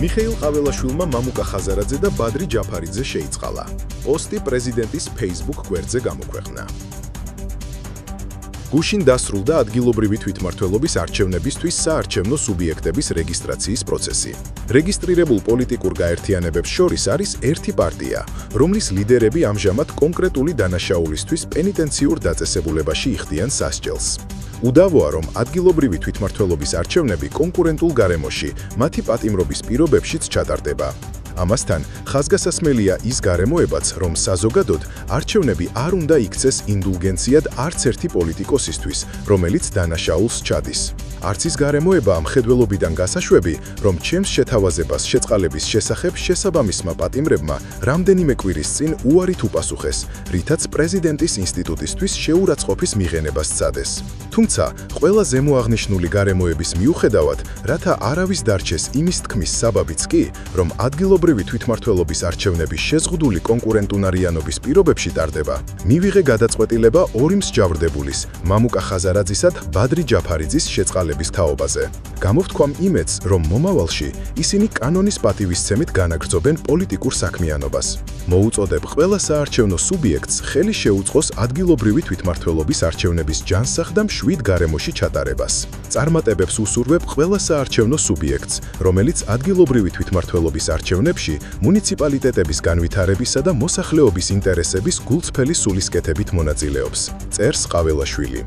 მიხეილ ყაველაშვილმა მამუკა ხაზარაძე და ბადრი ჯაფარიძე შეიწყალა. პოსტი პრეზიდენტის Facebook გვერდზე გამოქვეყნა. გუშინ დასრულდა ადგილობრივი თვითმმართველობის არჩევნებისთვის საარჩევნო სუბიექტების რეგისტრაციის პროცესი. რეგისტრირებულ პოლიტიკურ გაერთიანებებს შორის არის ერთი პარტია, რომლის ლიდერები ამჟამად კონკრეტული დანაშაულისთვის პენიტენციურ დაწესებულებაში იხდიან სასჯელს. უდავოა, რომ ადგილობრივი თვითმმართველობის არჩევნები კონკურენტულ გარემოში, მათი პატიმრობის პირობებშიც ჩატარდება. ამასთან, ხაზგასასმელია ის გარემოებაც, რომ საზოგადოდ არჩევნები არ უნდა იქცეს ინდულგენციად არც ერთი პოლიტიკოსისთვის, რომელიც დანაშაულს ჩადის. არც ის გარემოებაა მხედველობიდან გასაშვები, რომ ჩემს შეთავაზებას შეწყალების შესახებ შესაბამისმა პატიმრებმა რამდენიმე კვირის წინ უარით უპასუხეს, რითაც პრეზიდენტის ინსტიტუტისთვის შეურაცხყოფის მიღება სცადეს. თუმცა, ყველა ზემოაღნიშნული გარემოების მიუხედავად, რათა არავის დარჩეს იმის თქმის საბაბიც კი, რომ ადგილობრივი თვითმმართველობის არჩევნების შეზღუდული კონკურენტუნარიანობის პირობებში ტარდება, მივიღე გადაწყვეტილება ორი მსჯავრდებულის, მამუკა ხაზარაძისა და ბადრი ჯაფარიძის შეწყალების თაობაზე. გამოვთქვამ იმედს, რომ მომავალში ისინი კანონის პატივისცემით განაგრძობენ პოლიტიკურ საქმიანობას. მოუწოდებ ყველა საარჩევნო სუბიექტს ხელი შეუწყოს ადგილობრივი თვითმმართველობის არჩევნების ჯანსაღ და მშვიდ გარემოში ჩატარებას. წარმატებებს უსურვებ ყველა საარჩევნო სუბიექტს, რომელიც ადგილობრივი თვითმმართველობის არჩევნებში მუნიციპალიტეტების განვითარებისა და მოსახლეობის ინტერესების გულწრფელი სულისკეთებით მონაწილეობს. წერს ყაველაშვილი.